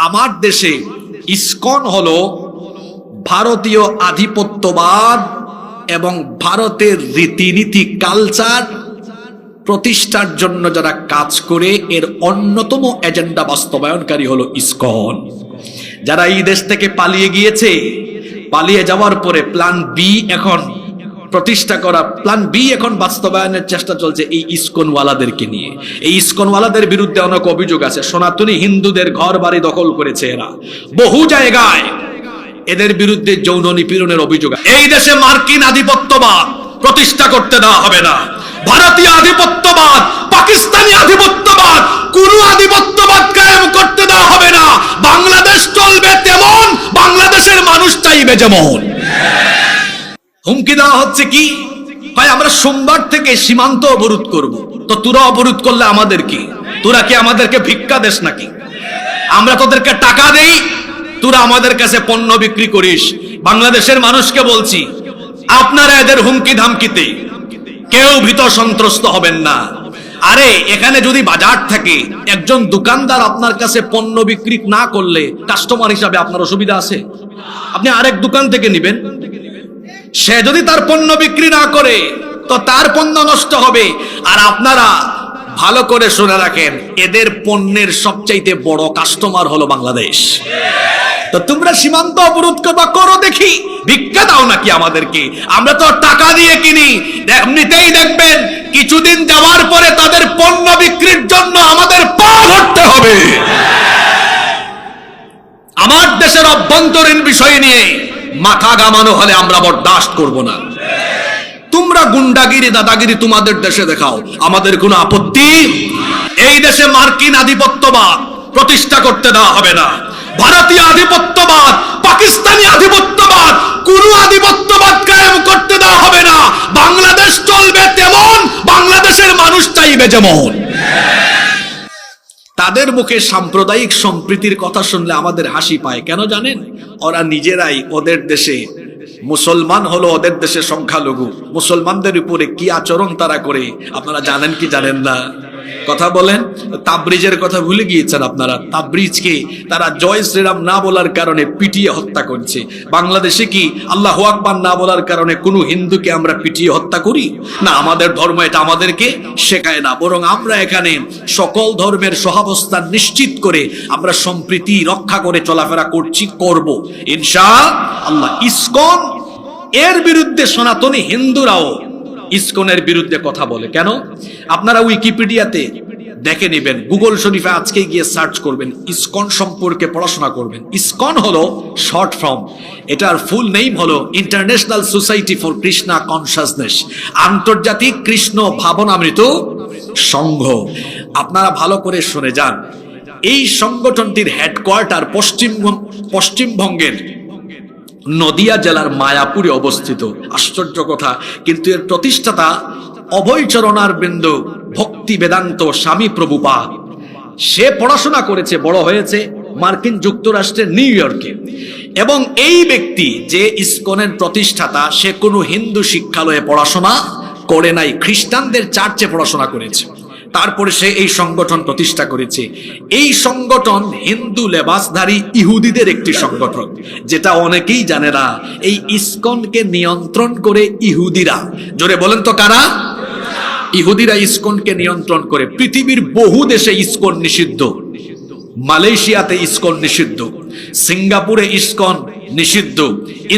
আমার দেশে ইসকন হলো ভারতীয় আধিপত্যবাদ এবং ভারতের রীতিনীতি কালচার প্রতিষ্ঠার জন্য যারা কাজ করে এর অন্যতম এজেন্ডা বাস্তবায়নকারী হলো ইসকন। যারা এই দেশ থেকে পালিয়ে গিয়েছে, পালিয়ে যাওয়ার পরে প্ল্যান বি এখন প্রতিষ্ঠা করা, প্ল্যান বি এখন বাস্তবায়নের চেষ্টা চলছে এই ইসকনওয়ালাদেরকে নিয়ে। এই ইসকনওয়ালাদের বিরুদ্ধে অনেক অভিযোগ আছে। সনাতনী হিন্দুদের ঘর বাড়ি দখল করেছে এরা, বহু জায়গায় এদের বিরুদ্ধে যৌন নিপীড়নের অভিযোগ। এই দেশে মার্কিন আধিপত্যবাদ প্রতিষ্ঠা করতে দেওয়া হবে না। ভারতীয় আধিপত্যবাদ, পাকিস্তানি আধিপত্যবাদ, কোন আধিপত্যবাদ কায়েম করতে দেওয়া হবে না। বাংলাদেশ চলবে তেমন, বাংলাদেশের মানুষ চাইবে যেমন। হুমকি দেওয়া হচ্ছে কি, ভাই আমরা সোমবার থেকে সীমান্ত অবরোধ করব। তো তোরা অবরোধ করলে আমাদের কি? তোরা কি আমাদেরকে ভিক্ষা দেশ নাকি? আমরা তোদেরকে টাকা দেই, তোরা আমাদের কাছে পণ্য বিক্রি করিস। বাংলাদেশের মানুষকে বলছি, আপনারা এদের হুমকি ধামকিতে কেউ ভীত সন্ত্রস্ত হবেন না। আরে এখানে যদি বাজার থাকে, একজন দোকানদার আপনার কাছে পণ্য বিক্রি না করলে কাস্টমার হিসাবে আপনার অসুবিধা আছে? আপনি আরেক দোকান থেকে নেবেন। সে যদি তার পণ্য বিক্রি না করে তো তার পণ্য নষ্ট হবে। আর আপনারা ভালো করে শুনে রাখেন, এদের পণ্যের সবচাইতে বড় কাস্টমার হলো বাংলাদেশ। তো তোমরা সীমান্ত অবরোধ করবা, করো দেখি। ভিক্ষা দাও নাকি আমাদেরকে? আমরা তো টাকা দিয়ে কিনি। এমনিতেই দেখবেন কিছুদিন যাওয়ার পরে তাদের পণ্য বিক্রির জন্য আমাদের পা ধরতে হবে। আমার দেশের অভ্যন্তরীণ বিষয় নিয়ে মাথা ঘামানো হলে আমরা বরদাস্ত করব না। তোমরা গুন্ডাগিরি দাদাগিরি তোমাদের দেশে দেখাও, আমাদের কোনো আপত্তি। এই দেশে মার্কিন আধিপত্যবাদ প্রতিষ্ঠা করতে দেওয়া হবে না। ভারতীয় আধিপত্যবাদ, পাকিস্তানি আধিপত্যবাদ, কোন আধিপত্যবাদ কায়েম করতে দেওয়া হবে না। বাংলাদেশ চলবে তেমন, বাংলাদেশের মানুষ চাইবে যেমন। তাদের মুখে সাম্প্রদায়িক সম্প্রীতির কথা শুনলে আমাদের হাসি পায়। কেন জানেন? ওরা নিজেরাই ওদের দেশে মুসলমান হলো ওদের দেশে সংখ্যালঘু। মুসলমানদের উপরে কি আচরণ তারা করে আপনারা জানেন কি জানেন না? কথা বলেন। তাবরিজের কথা ভুলে গিয়েছেন আপনারা? তাবরিজকে তারা জয় শ্রীরাম না বলার কারণে পিটিয়ে হত্যা করছে। বাংলাদেশে কি আল্লাহু আকবার না বলার কারণে কোনো হিন্দুকে আমরা পিটিয়ে হত্যা করি না? আমাদের ধর্ম এটা আমাদেরকে শেখায় না। বরং আমরা এখানে সকল ধর্মের সহাবস্থান নিশ্চিত করে আমরা সম্প্রীতি রক্ষা করে চলাফেরা করছি, করব ইনশাআল্লাহ। ইসকন এর বিরুদ্ধে সনাতনী হিন্দুরাও ইসকনের বিরুদ্ধে কথা বলে। কেন? আপনারা উইকিপিডিয়াতে দেখে নেবেন, গুগল শরীফে আজকে গিয়ে সার্চ করবেন, ইসকন সম্পর্কে পড়াশোনা করবেন। ইসকন হলো শর্ট ফর্ম, এটার ফুল নেম হলো international society for Krishna consciousness, আন্তর্জাতিক কৃষ্ণ ভাবনামৃত সংঘ। আপনারা ভালো করে শুনে যান, এই সংগঠনটির হেডকোয়ার্টার পশ্চিমবঙ্গের নদিয়া জেলার মায়াপুরে অবস্থিত। আশ্চর্য কথা, কিন্তু এর প্রতিষ্ঠাতা অভয়চরণারবিন্দ ভক্তি বেদান্ত স্বামী প্রভুপাদ। সে পড়াশোনা করেছে, বড় হয়েছে মার্কিন যুক্তরাষ্ট্রের নিউ ইয়র্কে। এবং এই ব্যক্তি যে ইসকনের প্রতিষ্ঠাতা, সে কোনো হিন্দু শিক্ষালয়ে পড়াশোনা করে নাই, খ্রিস্টানদের চার্চে পড়াশোনা করেছে। তারপরে সে এই সংগঠন প্রতিষ্ঠা করেছে। এই সংগঠন হিন্দু লেবাসধারী ইহুদিদের একটি সংগঠন, যেটা অনেকেই জানে না। এই ইসকনকে নিয়ন্ত্রণ করে ইহুদিরা। জোরে বলেন তো কারা? ইহুদিরা ইসকনকে নিয়ন্ত্রণ করে। পৃথিবীর বহু দেশে ইসকন নিষিদ্ধ। মালয়েশিয়াতে ইসকন নিষিদ্ধ, সিঙ্গাপুরে ইসকন নিষিদ্ধ,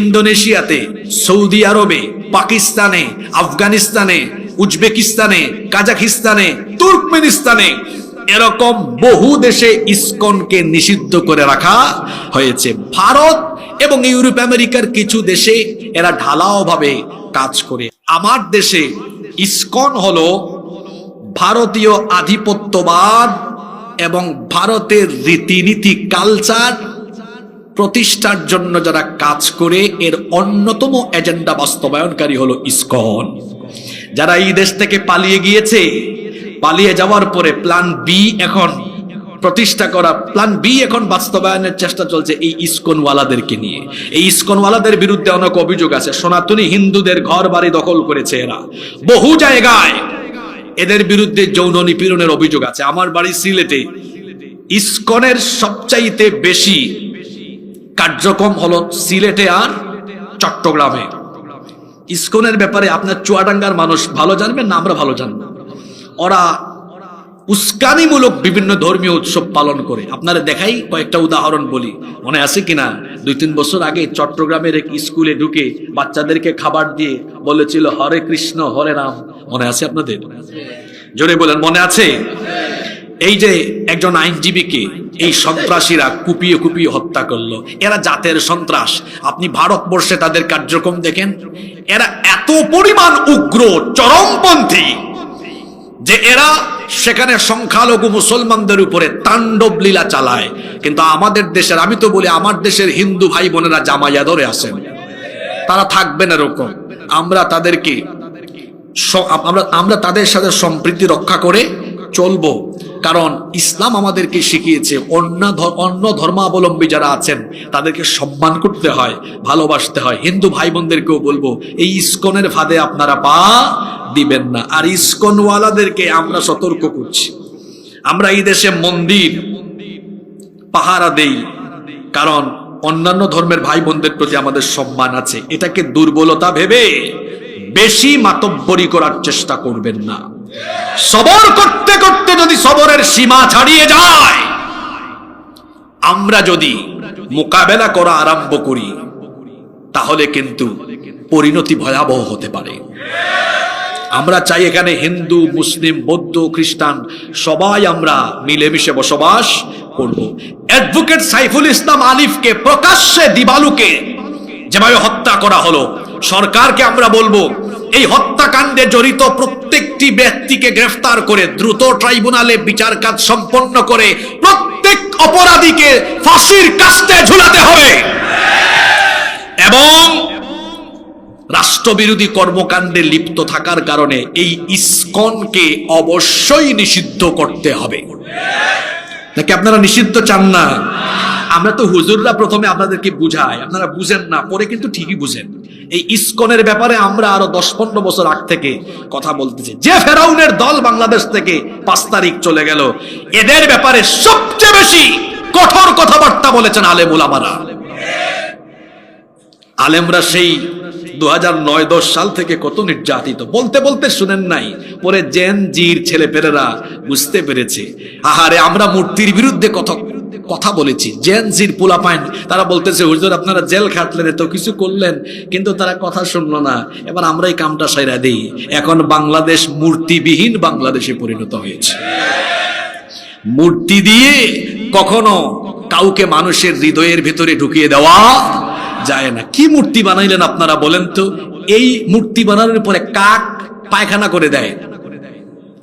ইন্দোনেশিয়াতে, সৌদি আরবে, পাকিস্তানে, আফগানিস্তানে, উজবেকিস্তানে, কাজাখস্তানে, তুর্কমেনিস্তানে, এরকম বহু দেশে ইসকনকে নিষিদ্ধ করে রাখা হয়েছে। ভারত এবং ইউরোপ আমেরিকার কিছু দেশে এরা ঢালাও ভাবে কাজ করে। আমার দেশে ইসকন হলো ভারতীয় আধিপত্যবাদ এবং ভারতের রীতিনীতি কালচার প্রতিষ্ঠার জন্য যারা কাজ করে এর অন্যতম এজেন্ডা বাস্তবায়নকারী হলো ইসকন। যারা এই দেশ থেকে পালিয়ে গিয়েছে, পালিয়ে যাওয়ার পরে প্ল্যান বি এখন প্রতিষ্ঠা করা, প্ল্যান বি এখন বাস্তবায়নের চেষ্টা চলছে এই ইসকনওয়ালাদেরকে নিয়ে। এই ইসকনওয়ালাদের বিরুদ্ধে অনেক অভিযোগ আছে। সনাতনী হিন্দুদের ঘর বাড়ি দখল করেছে এরা, বহু জায়গায় এদের বিরুদ্ধে যৌন নিপীড়নের অভিযোগ আছে। আমার বাড়ি সিলেটে, ইসকনের সবচাইতে বেশি কার্যক্রম হলো সিলেটে আর চট্টগ্রামে। ইসকনের ব্যাপারে আপনার চুয়াডাঙ্গার মানুষ ভালো জানবেন না আমরা ভালো জানবো। ওরা উস্কানিমূলক বিভিন্ন ধর্মীয় উৎসব পালন করে। আপনারা দেখাই কয়েকটা উদাহরণ বলি, মনে আছে কিনা? 2-3 বছর আগে চট্টগ্রামের এক স্কুলে ঢুকে বাচ্চাদেরকে খাবার দিয়ে বলেছিল হরে কৃষ্ণ হরে রাম। মনে আছে আপনাদের? জোরে বলেন, মনে আছে? এই যে একজন আইনজীবীকে এই সন্ত্রাসীরা কুপিয়ে কুপিয়ে হত্যা করলো। এরা জাতের সন্ত্রাস। আপনি ভারতবর্ষে তাদের কার্যক্রম দেখেন, এরা এত পরিমাণ উগ্র চরমপন্থী যে এরা সেখানে সংখ্যালঘু মুসলমানদের উপরে তাণ্ডব লীলা চালায়। কিন্তু আমাদের দেশের, আমি তো বলি আমার দেশের হিন্দু ভাই বোনেরা জামাইয়া ধরে আছেন, তারা থাকবেন এরকম। আমরা তাদেরকে আমরা তাদের সাথে সম্প্রীতি রক্ষা করে চলবো, কারণ ইসলাম আমাদেরকে শিখিয়েছে অন্য ধর্মাবলম্বী যারা আছেন তাদেরকে সম্মান করতে হয়, ভালোবাসতে হয়। হিন্দু ভাই বোনদেরকেও বলবো এই ইসকনের ফাঁদে আপনারা পা দিবেন না। আর ইসকনওয়ালাদেরকে আমরা সতর্ক করছি, আমরা এই দেশে মন্দির পাহারা দেই কারণ অন্যান্য ধর্মের ভাই বোনদের প্রতি আমাদের সম্মান আছে। এটাকে দুর্বলতা ভেবে বেশি মাতব্বরি করার চেষ্টা করবেন না। সবর করতে করতে যদি সবরের সীমা ছাড়িয়ে যায়, আমরা যদি মোকাবেলা করা আরম্ভ করি, তাহলে কিন্তু পরিণতি ভয়াবহ হতে পারে। আমরা চাই এখানে হিন্দু, মুসলিম, বৌদ্ধ, খ্রিস্টান সবাই আমরা মিলেমিশে বসবাস করব। অ্যাডভোকেট সাইফুল ইসলাম আলিফকে প্রকাশ্যে দিবালুকে যেভাবে হত্যা করা হলো, সরকারকে আমরা বলবো এই হত্যাকাণ্ডে জড়িত প্রত্যেকটি ব্যক্তিকে গ্রেফতার করে দ্রুত ট্রাইব্যুনালে বিচার কাজ সম্পন্ন করে প্রত্যেক অপরাধীকে ফাঁসির কাস্টে ঝুলাতে হবে এবং রাষ্ট্রবিরোধী কর্মকাণ্ডে লিপ্ত থাকার কারণে এই ইসকনকে অবশ্যই নিষিদ্ধ করতে হবে। নাকি আপনারা নিষিদ্ধ চান না? আমরা তো হুজুররা প্রথমে আপনাদেরকে বুঝাই, আপনারা বুঝেন না, পরে কিন্তু ঠিকই বুঝেন। এই ইসকনের ব্যাপারে আমরা আরো 10-15 বছর আগ থেকে কথা বলতেছি। যে ফেরাউনের দল বাংলাদেশ থেকে 5 তারিখ চলে গেল, এদের ব্যাপারে সবচেয়ে বেশি কঠোর কথাবার্তা বলেছেন আলেম উলামারা। আলেমরা সেই 2009-10 সাল থেকে কত নির্যাতিত, বলতে বলতে শুনেন নাই, পরে জেন জির ছেলে পেলেরা বুঝতে পেরেছে। আহারে, আমরা মূর্তির বিরুদ্ধে কথা বলেছি। জেন জির পোলাপাইন তারা বলতেছে হুজুর আপনারা জেল খাটলেন, তো কিছু করলেন, কিন্তু তারা কথা শুনলো না। এবার আমরা এই কামটা সাইরা দিই। এখন বাংলাদেশ মূর্তিবিহীন বাংলাদেশে পরিণত হয়েছে। মূর্তি দিয়ে কখনো কাউকে মানুষের হৃদয়ের ভিতরে ঢুকিয়ে দেওয়া যায় না। কি মূর্তি বানাইলেন আপনারা বলেন তো? এই মূর্তি বানানোর পরে কাক পায়খানা করে দেয়,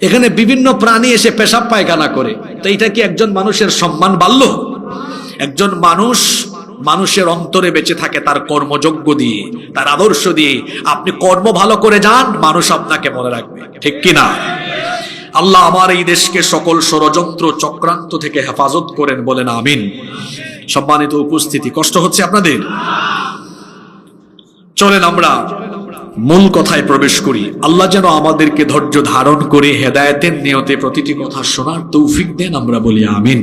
এখানে বিভিন্ন প্রাণী এসে পেশাব পায়খানা করে, তো এটা কি একজন মানুষের সম্মান বাড়ল? একজন মানুষের অন্তরে বেঁচে থাকে তার কর্মযোগ্য দিয়ে, তার আদর্শ দিয়ে। আপনি কর্ম ভালো করে যান, মানুষ আপনাকে মনে রাখবে, ঠিক কিনা? আল্লাহ আমার এই দেশকে সকল ষড়যন্ত্র চক্রান্ত থেকে হেফাজত করেন, বলেন আমিন। সম্মানিত উপস্থিতি, কষ্ট হচ্ছে আপনাদের? চলেন আমরা মূল কথায় প্রবেশ করি। আল্লাহ যেন আমাদেরকে ধৈর্য ধারণ করে হেদায়েতের নিয়তে প্রতিটি কথা শোনার তৌফিক দেন, আমরা বলি আমিন।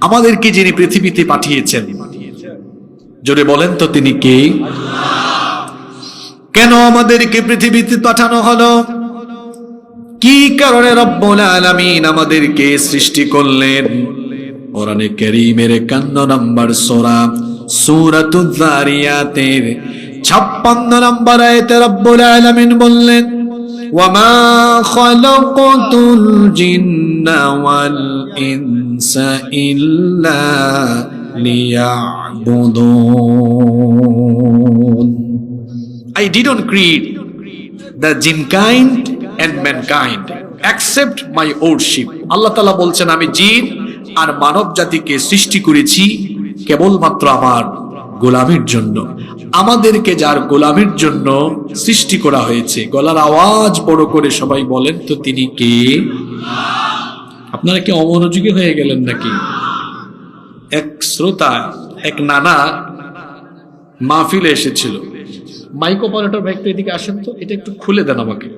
আমাদেরকে যিনি পৃথিবীতে পাঠিয়েছেন, জোরে বলেন তো তিনি কে? কেন আমাদেরকে পৃথিবীতে পাঠানো হলো? কি কারণে রব্বুল আলামিন আমাদেরকে সৃষ্টি করলেন? কোরআনে কারীমের 51 নম্বর সূরা সূরাতুয যারিয়াতের 56 নম্বর আয়াতে রব্বুল আলামিন বললেন, ওয়ামা খালাকাতুল জিন্না ওয়াল ইনসা ইল্লা লিয়া'বুদুন। I didn't create the jinn kind and mankind except my worship. আল্লাহ তাআলা বলছেন আমি জিন আর মানব জাতিকে সৃষ্টি করেছি কেবলমাত্র আমার গোলামির জন্য। আমাদেরকে যার গোলামির জন্য সৃষ্টি করা হয়েছে, গলার আওয়াজ বড় করে সবাই বলেন তো তিনি কে? আপনারা কি অমনোযোগী হয়ে গেলেন নাকি? এক শ্রোতা, এক নানা মাহফিলে এসেছিল। মাইক অপারেটর ভাই একটু এদিকে আসেন তো, এটা একটু খুলে দেন আমাকে।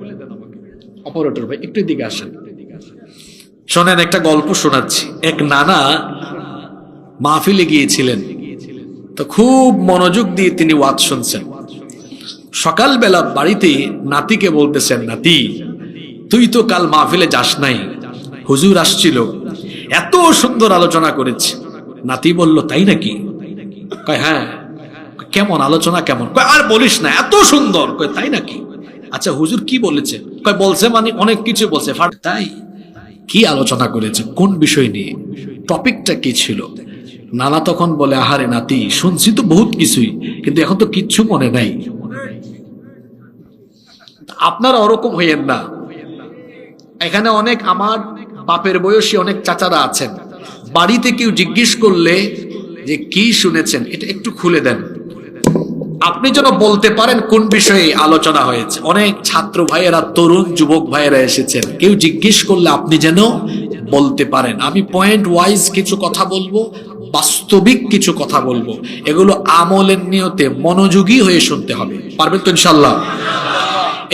অপারেটর ভাই একটু এদিকে আসেন। শোনেন, একটা গল্প শোনাচ্ছি। এক নানা মাহফিলে গিয়েছিলেন, তো খুব মনোযোগ দিয়ে তিনি ওয়াজ শুনছেন। সকালবেলা বাড়িতে নাতিকে বলতেছেন, নাতি তুই তো কাল মাহফিলে যাস নাই, হুজুর আসছিল, এত সুন্দর আলোচনা করেছে। নাতি বলল, তাই নাকি? কয় হ্যাঁ। কেমন আলোচনা, কেমন? কয় আর বলিস না, এত সুন্দর। কয় তাই নাকি? আচ্ছা হুজুর কি বলেছে? কয় বলছে মানে অনেক কিছু বলছে। তাই কি আলোচনা করেছে, কোন বিষয় নিয়ে, টপিকটা কি ছিল? নানা তখন বলে, আহারে নাতি, শুনছি তো বহুত কিছুই, কিন্তু এখন তো কিচ্ছু মনে নাই। আপনারা ওরকম হইয়েন না। এখানে অনেক আমার বাপের বয়সী অনেক চাচারা আছেন, বাড়িতে কেউ জিজ্ঞেস করলে যে কি শুনেছেন, এটা একটু খুলে দেন, আপনি যেন বলতে পারেন কোন বিষয়ে আলোচনা হয়েছে। অনেক ছাত্র ভাইয়েরা, তরুণ যুবক ভাইয়েরা এসেছেন, কেউ জিজ্ঞেস করলে আপনি যেন বলতে পারেন। আমি পয়েন্ট ওয়াইজ কিছু কথা বলবো, বাস্তবিক কিছু কথা বলবো, এগুলো আমলের নিয়তে মনোযোগী হয়ে শুনতে হবে। পারবেন তো ইনশাল্লাহ?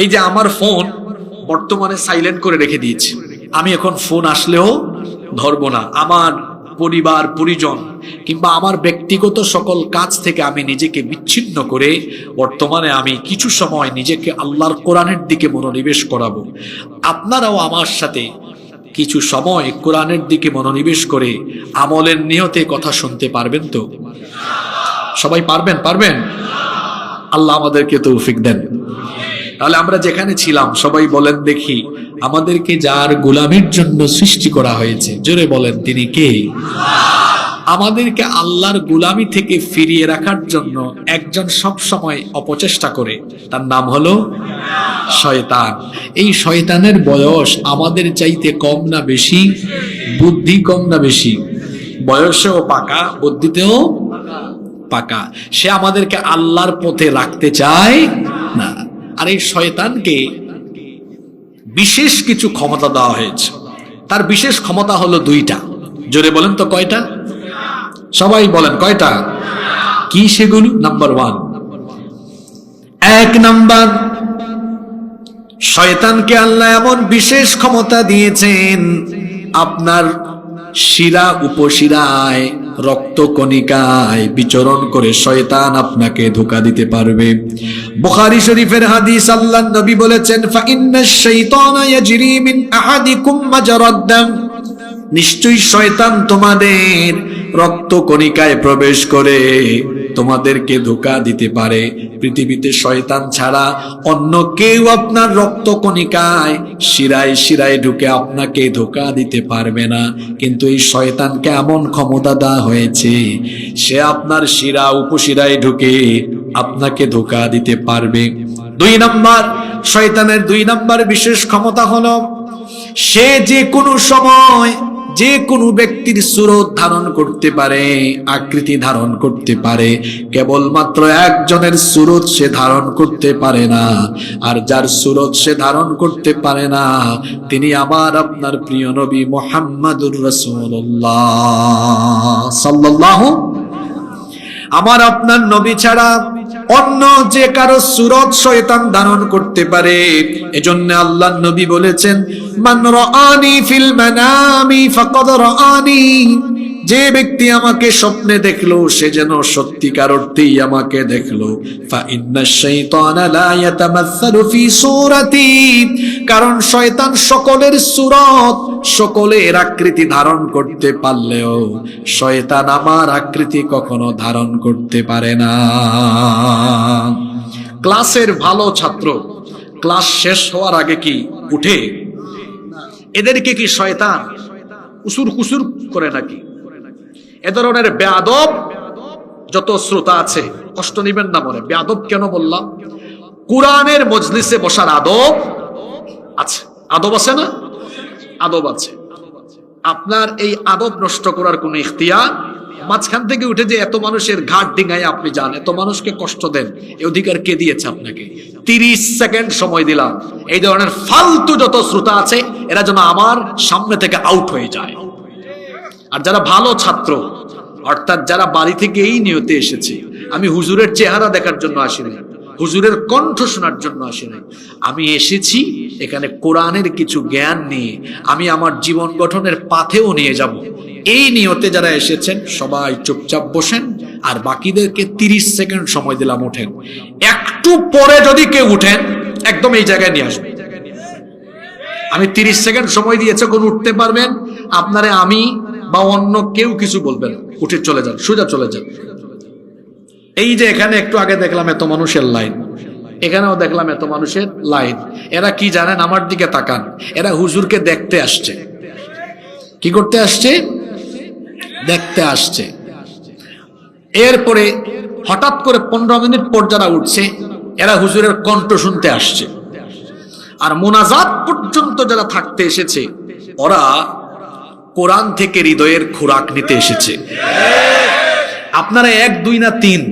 এই যে আমার ফোন বর্তমানে সাইলেন্ট করে রেখে দিয়েছি, আমি এখন ফোন আসলেও ধরবো না। আমার পরিবার পরিজন কিংবা আমার ব্যক্তিগত সকল কাজ থেকে আমি নিজেকে বিচ্ছিন্ন করে বর্তমানে আমি কিছু সময় নিজেকে আল্লাহর কোরআনের দিকে মনোনিবেশ করাবো। আপনারাও আমার সাথে কিছু সময় কোরআনের দিকে মনোনিবেশ করে আমলের নিয়তে কথা শুনতে পারবেন তো? সবাই পারবেন? পারবেন? আল্লাহ আমাদেরকে তৌফিক দেন। তাহলে আমরা যেখানে ছিলাম সবাই বলেন দেখি, আমাদেরকে যার গোলামির জন্য সৃষ্টি করা হয়েছে, জোরে বলেন তিনি কে? আমাদেরকে আল্লাহর গোলামি থেকে ফিরিয়ে রাখার জন্য একজন সব সময় অপচেষ্টা করে, তার নাম হলো শয়তান। এই শয়তানের বয়স আমাদের চাইতে কম না বেশি? বুদ্ধি কম না বেশি? বয়সেও পাকা, বুদ্ধিতেও পাকা। সে আমাদেরকে আল্লাহর পথে রাখতে চায় না। আর এই শয়তানকে বিশেষ কিছু ক্ষমতা দেওয়া হয়েছে। তার বিশেষ ক্ষমতা হলো দুইটা। জোরে বলেন তো কয়টা? সবাই বলেন কয়টা? কি সেগুলো? নাম্বার 1, এক নাম্বার, শয়তানকে আল্লাহ এমন বিশেষ ক্ষমতা দিয়েছেন, আপনার শিরা উপশিরায় রক্তকণিকায় বিচরণ করে শয়তান আপনাকে ধোঁকা দিতে পারবে। বুখারী শরীফের হাদিস, আল্লাহর নবী বলেছেন, ফা ইন্নাশ শাইতানা ইয়াজরি মিন আহাদিকুম মাজরাদ দাম, নিশ্চয়ই শয়তান তোমাদের রক্তকণিকায় প্রবেশ করে তোমাদেরকে ধোঁকা দিতে পারে। পৃথিবীতে শয়তান ছাড়া অন্য কেউ আপনার রক্তকণিকায় শিরায় শিরায় ঢুকে আপনাকে ধোঁকা দিতে পারবে না, কিন্তু এই শয়তানকে এমন ক্ষমতা দেওয়া হয়েছে, সে আপনার শিরা উপশিরায় ঢুকে আপনাকে ধোঁকা দিতে পারবে। 2 নাম্বার, শয়তানের 2 নাম্বার বিশেষ ক্ষমতা হলো, সে যে কোনো সময় যে কোনো ব্যক্তির সুরত ধারণ করতে পারে, আকৃতি ধারণ করতে পারে। কেবলমাত্র একজনের সুরত সে ধারণ করতে পারে না, আর যার সুরত সে ধারণ করতে পারে না তিনি আমার আপনার প্রিয় নবী মুহাম্মাদুর রাসূলুল্লাহ সাল্লাল্লাহু। আমার আপনার নবী ছাড়া অন্য যে কারো সুরত শয়তান ধারণ করতে পারে। এজন্য আল্লাহর নবী বলেছেন, মান রাআনি ফিল মানামি ফাকাদ রাআনি, যে ব্যক্তি আমাকে স্বপ্নে দেখলো সে যেন সত্যিকার অর্থেই আমাকে দেখলো। ফা ইন্নাশ শাইতানা লা ইয়াতামাসসালু ফি সূরাতি, কারণ শয়তান সকলের সুরত, সকলের আকৃতি ধারণ করতে পারলেও শয়তান আমার আকৃতি কখনো ধারণ করতে পারে না। ক্লাসের ভালো ছাত্র ক্লাস শেষ হওয়ার আগে কি উঠে? এদেরকে কি শয়তান উসুর কুসুর করে নাকি? এ ধরনের বেয়াদব যত শ্রোতা আছে, কষ্ট নিবেন না মনে। বেয়াদব কেন বললাম? কোরআনের মজলিসে বসার আদব আছে, আদব আছে না? আদব আছে। আপনার এই আদব নষ্ট করার কোন ইখতিয়ার, মাঝখান থেকে উঠে যে এত মানুষের ঘাট ডিঙায় আপনি যান, এত মানুষকে কষ্ট দেন, এই অধিকার কে দিয়েছে আপনাকে? 30 সেকেন্ড সময় দিলাম, এই ধরনের ফালতু যত শ্রোতা আছে এরা যেন আমার সামনে থেকে আউট হয়ে যায়। আর যারা ভালো ছাত্র, অর্থাৎ যারা বাড়ি থেকে এই নিয়তে এসেছে, আমি হুজুরের চেহারা দেখার জন্য আসিনি, হুজুরের কণ্ঠ শোনার জন্য আসি নাই। আমি এসেছি এখানে কোরআনের কিছু জ্ঞান নিয়ে আমি আমার জীবন গঠনের পাথেও নিয়ে যাব। এই নিয়তে যারা এসেছেন সবাই চুপচাপ বসেন, আর বাকিদেরকে 30 সেকেন্ড সময় দিলাম, ওঠেন। একটু পরে যদি কেউ উঠেন একদম এই জায়গায় নিয়ে আসবেন। আমি 30 সেকেন্ড সময় দিয়েছে, কোন উঠতে পারবেন আপনারে আমি বা অন্য কেউ কিছু বলবেন, উঠে চলে যান, সোজা চলে যান। এই যে এখানে একটু আগে দেখলাম এত মানুষের লাইন, এখানেও দেখলাম এত মানুষের লাইন। এরা কি জানেন? আমার দিকে তাকান, এরা হুজুরকে দেখতে আসছে। কি করতে আসছে? দেখতে আসছে। এরপরে হঠাৎ করে 15 মিনিট পর যারা উঠছে এরা হুজুরের কণ্ঠ শুনতে আসছে। আর মোনাজাত পর্যন্ত যারা থাকতে এসেছে ওরা কোরআন থেকে হৃদয়ের খোরাক নিতে এসেছে। আপনারা 1, 2 না 3?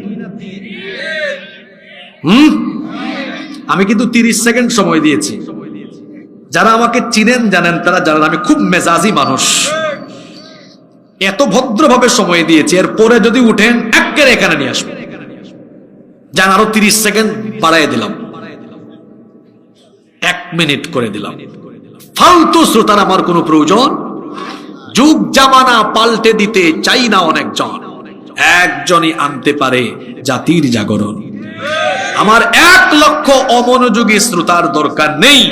আমি কিন্তু 30 সেকেন্ড সময় দিয়েছি। যারা আমাকে চিনেন জানেন, তারা জানেন আমি খুব মেজাজি মানুষ। এত ভদ্রভাবে সময় দিয়েছি, এরপরে যদি উঠেন একেবারে এখানে নিয়ে আসবেন। যান, আরো 30 সেকেন্ড বাড়াই দিলাম, 1 মিনিট করে দিলাম। ফালতু শ্রোতার আমার কোনো প্রয়োজন। যুগ জামানা পাল্টে দিতে চাই না অনেকজন, একজনই আনতে পারে জাতির জাগরণ। আমার 1 লক্ষ অমনোযোগী শ্রোতার দরকার নেই,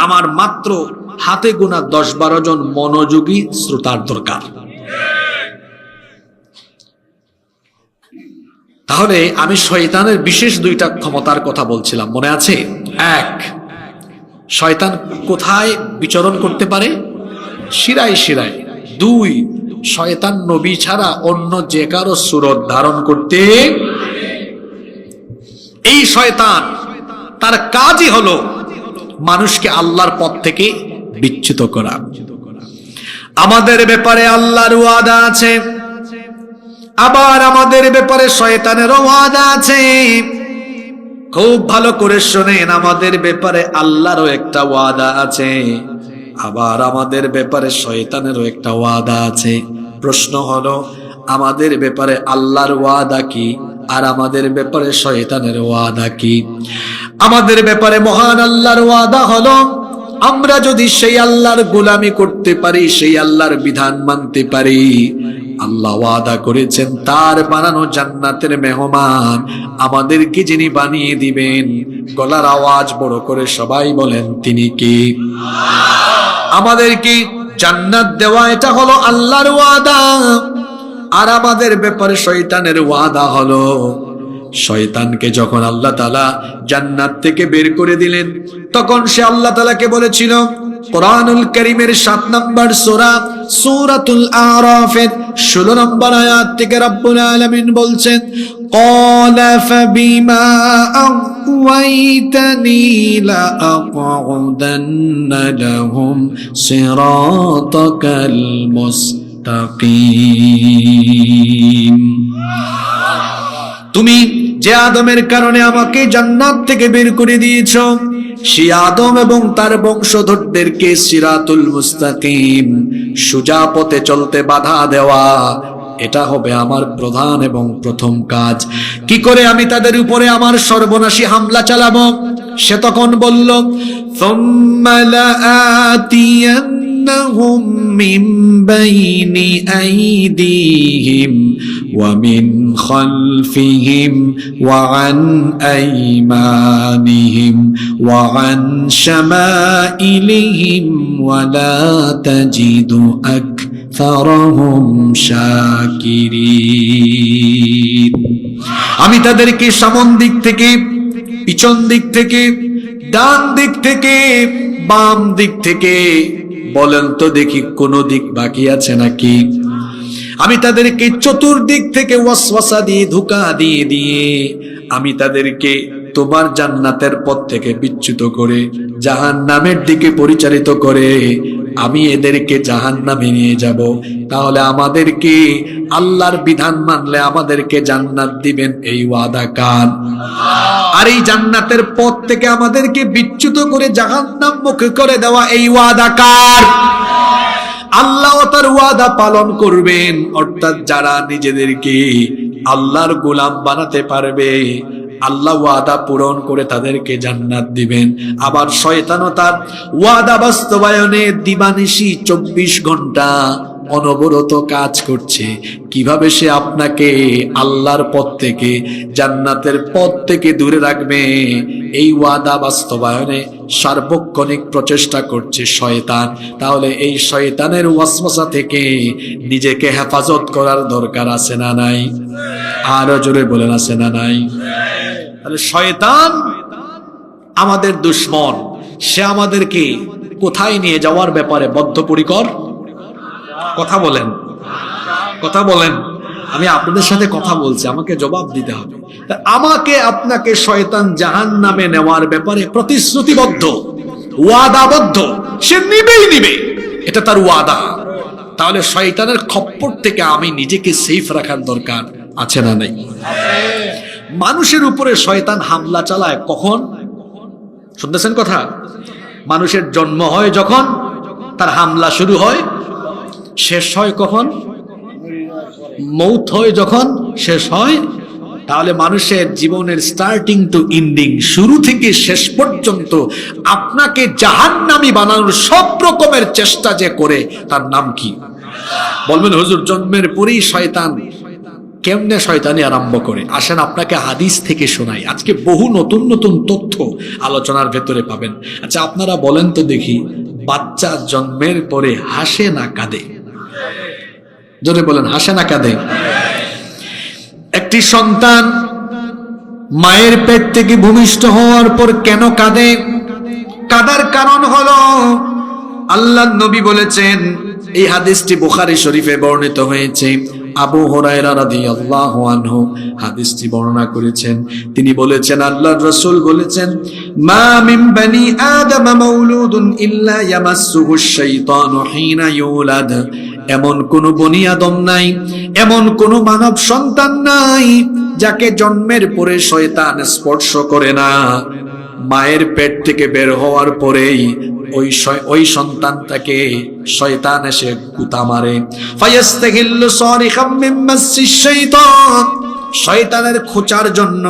আমার মাত্র হাতে গোনা 10-12 জন মনোযোগী শ্রোতার দরকার। তাহলে আমি শয়তানের বিশেষ 2টা ক্ষমতার কথা বলছিলাম, মনে আছে? 1, শয়তান কোথায় বিচরণ করতে পারে? শিরায় শিরায়। 2, শয়তান নবী ছাড়া অন্য যে কারো সুরত ধারণ করতে। এই শয়তান তার কাজই হলো মানুষকে আল্লাহর পথ থেকে বিচ্যুত করা। আমাদের ব্যাপারে আল্লাহর ওয়াদা আছে, আবার আমাদের ব্যাপারে শয়তানের ওয়াদা আছে। খুব ভালো করে শোনেন, আমাদের ব্যাপারে আল্লাহরও একটা ওয়াদা আছে, আবার আমাদের ব্যাপারে শয়তানেরও একটা ওয়াদা আছে। প্রশ্ন হলো আমাদের ব্যাপারে আল্লাহর ওয়াদা কি, আর আমাদের ব্যাপারে শয়তানের ওয়াদা কি? আমাদের ব্যাপারে মহান আল্লাহর ওয়াদা হলো আমরা যদি সেই আল্লাহর গোলামি করতে পারি, সেই আল্লাহর বিধান মানতে পারি, আল্লাহ ওয়াদা করেছেন তার বানানো জান্নাতের মেহমান আমাদেরকে যিনি বানিয়ে দিবেন। গলার আওয়াজ বড় করে সবাই বলেন, তিনি কি? আমাদেরকে জান্নাত দেওয়া, এটা হলো আল্লাহর ওয়াদা। আর আমাদের ব্যাপারে শয়তানের ওয়াদা হলো, শয়তানকে যখন আল্লাহ তাআলা জান্নাত থেকে বের করে দিলেন তখন সে আল্লাহ তাআলাকে বলেছিল, কোরআনুল কারীমের 7 নম্বর সূরা সূরাতুল আরাফের 16 নম্বর আয়াত থেকে রব্বুল আলামিন বলছেন, ক্বালা ফাবিমা আওয়াইতানি লাআকউদান্না লাহুম সিরাতাকাল মুস্তাকিম। তুমি যে আদমের কারণে আমাকে জান্নাত থেকে বের করে দিয়েছ, সেই আদম এবং তার বংশধরদেরকে সিরাতুল মুস্তাকিম, সোজা পথে চলতে বাধা দেওয়া, এটা হবে আমার প্রধান এবং প্রথম কাজ। কি করে আমি তাদের উপরে আমার সর্বনাশী হামলা চালাবো? সে তখন বলল, সুম্মা লাআতিয়ান্নাহুম মিন বাইনি আইদিহিম ওয়া মিন খালফিহিম ওয়া আন আইমানিহিম ওয়া আন শামাইলিহিম ওয়া লা তাজিদু আকসারহুম শাকিরিন। আমি তাদেরকে সামন দিক থেকে, পিছন দিক থেকে, ডান দিক থেকে, বাম দিক থেকে, বলেন তো দেখি কোন দিক বাকি আছে নাকি? আমি তাদেরকে চতুর্দিক থেকে ওয়াসওয়াসা দিয়ে, ধোঁকা দিয়ে দিয়ে আমি তাদেরকে তোমার জান্নাতের পথ থেকে বিচ্যুত করে জাহান্নামের দিকে পরিচালিত করে আমি এদেরকে জাহান্নামে নিয়ে যাব। তাহলে আমাদেরকে আল্লাহর বিধান মানলে আমাদেরকে জান্নাত দিবেন, এই ওয়াদা কার? আর এই জান্নাতের পথ থেকে আমাদেরকে বিচ্যুত করে জাহান্নাম মুখে করে দেওয়া, এই ওয়াদা কার? আল্লাহ তার ওয়াদা পালন করবেন। অর্থাৎ যারা নিজেদেরকে আল্লাহর গোলাম বানাতে পারবে, আল্লাহ ওয়াদা পূরণ করে তাদেরকে জান্নাত দিবেন। আবার শয়তানও তার ওয়াদা বাস্তবায়নে দিবানিশি 24 ঘন্টা অনবরত কাজ করছে। কিভাবে সে আপনাকে আল্লাহর পথ থেকে, জান্নাতের পথ থেকে দূরে রাখবে, এই ওয়াদা বাস্তবায়নে সার্বক্ষণিক প্রচেষ্টা করছে শয়তান। তাহলে এই শয়তানের ওয়াসওয়াসা থেকে নিজেকে হেফাজত করার দরকার আছে না নাই? আরো জোরে বলেন, আছে না নাই? তাহলে শয়তান আমাদের দুশমন, সে আমাদেরকে কোথায় নিয়ে যাওয়ার ব্যাপারে বদ্ধপরিকর। কথা বলেন, কথা বলেন। আমি আপনাদের সাথে কথা বলছি, আমাকে জবাব দিতে হবে। আমাকে আপনাকে শয়তান জাহান্নামে নেওয়ার ব্যাপারে প্রতিশ্রুতিবদ্ধ, ওয়াদাবদ্ধ। সে নিবেই নিবে, এটা তার ওয়াদা। তাহলে শয়তানের খপ্পর থেকে আমি নিজেকে সেফ রাখার দরকার আছে না নাই? মানুষের উপরে শয়তান হামলা চালায় কখন? শুনতেছেন কথা? মানুষের জন্ম হয় যখন, তার হামলা শুরু হয়। শেষ হয় কখন? মৌত হয় যখন, শেষ হয়। তাহলে মানুষের জীবনের স্টার্টিং টু এন্ডিং, শুরু থেকে শেষ পর্যন্ত আপনাকে জাহান্নামী বানানোর সব রকমের চেষ্টা যে করে, তার নাম কি? বলবেন হুজুর জন্মের পরেই শয়তান। কেমনে শয়তানি আরম্ভ করে? আসেন আপনাকে হাদিস থেকে শোনাই। আজকে বহু নতুন নতুন তথ্য আলোচনার ভেতরে পাবেন। আচ্ছা আপনারা বলেন তো দেখি, বাচ্চা জন্মের পরে হাসে না কাঁদে? জোরে বলেন, হাসে না কাঁদে? একটি সন্তান মায়ের পেট থেকে ভূমিষ্ঠ হওয়ার পর কেন কাঁদে? কাঁদার কারণ হলো, আল্লাহর নবী বলেছেন, এই হাদিসটি বুখারী শরীফে বর্ণিত হয়েছে। আবু হুরায়রা রাদিয়াল্লাহু আনহু হাদিসটি বর্ণনা করেছেন। তিনি বলেছেন, আল্লাহর রাসূল বলেছেন, মা মিন বানি আদম মাউলুদুন ইল্লা ইয়ামাসসুহুশ শাইতানু হিনা ইউলাদ। এমন কোন বনি আদম নাই, এমন কোন মানব সন্তান নাই যাকে জন্মের পরে শয়তান স্পর্শ করে না। মায়ের পেট থেকে বের হওয়ার পরেই ওই সন্তানটাকে শয়তান এসে গুতা মারে। ফায়াস্তাগিল্লু সারিখাম মিন মাসসিশ শাইতান। শয়তানের খোঁচার জন্য,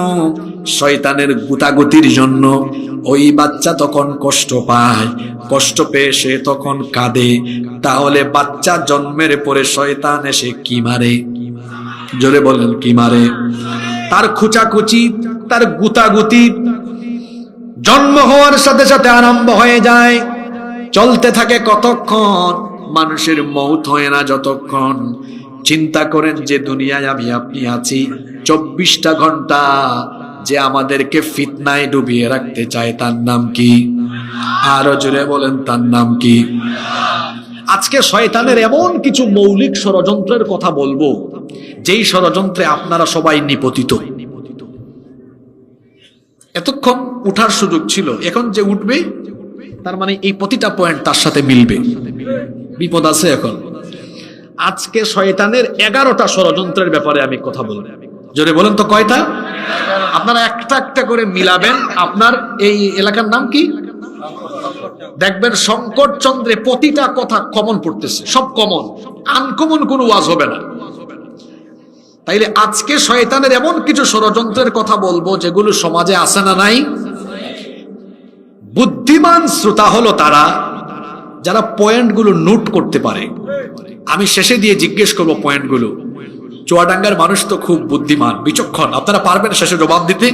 শয়তানের গুতাগুতির জন্য ওই বাচ্চা তখন কষ্ট পায়। কষ্ট পেয়ে সে তখন কাঁদে। তাহলে বাচ্চা জন্মের পরে শয়তান এসে কি মারে? জোরে বলেন, কি মারে? তার খোঁচাখুচি, তার গুতাগুতি জন্ম হওয়ার সাথে সাথে আরম্ভ হয়ে যায়। চলতে থাকে কতক্ষণ? মানুষের মৌত হয় না যতক্ষণ। চিন্তা করেন যে দুনিয়ায় আমি আপনি আছি 24টা ঘন্টা, যে আমাদেরকে ফিতনায় ডুবিয়ে রাখতে চায়, তার নাম কি? আরো জোরে বলেন, তার নাম কি? আজকে শয়তানের এমন কিছু মৌলিক ষড়যন্ত্রের কথা বলবো, যেই ষড়যন্ত্রে আপনারা সবাই নিপতিত। এতক্ষণ উঠার সুযোগ ছিল, এখন যে উঠবে তার মানে এই প্রতিটা পয়েন্ট তার সাথে মিলবে। বিপদ আছে এখন। আজকে শয়তানের 11টা ষড়যন্ত্রের ব্যাপারে আমি কথা বলবো। জোরে বলেন তো কয়টা? আপনারা একটা একটা করে মিলাবেন। আপনার এই এলাকার নাম কি? দেখবেন সংকট চন্দ্রে প্রতিটা কথা কমন পড়তেছে, সব কমন, আনকমন কোনো ওয়াজ হবে না। তাইলে আজকে শয়তানের এমন কিছু ষড়যন্ত্রের কথা বলবো যেগুলো সমাজে আছে না নাই? বুদ্ধিমান শ্রোতা হলো তারা যারা পয়েন্টগুলো নোট করতে পারে। আমি শেষে দিয়ে জিজ্ঞেস করবো পয়েন্টগুলো। চুয়াডাঙ্গার মানুষ তো খুব বুদ্ধিমান, বিচক্ষণ। আপনারা পারবেন শেষে জবাব দিতে?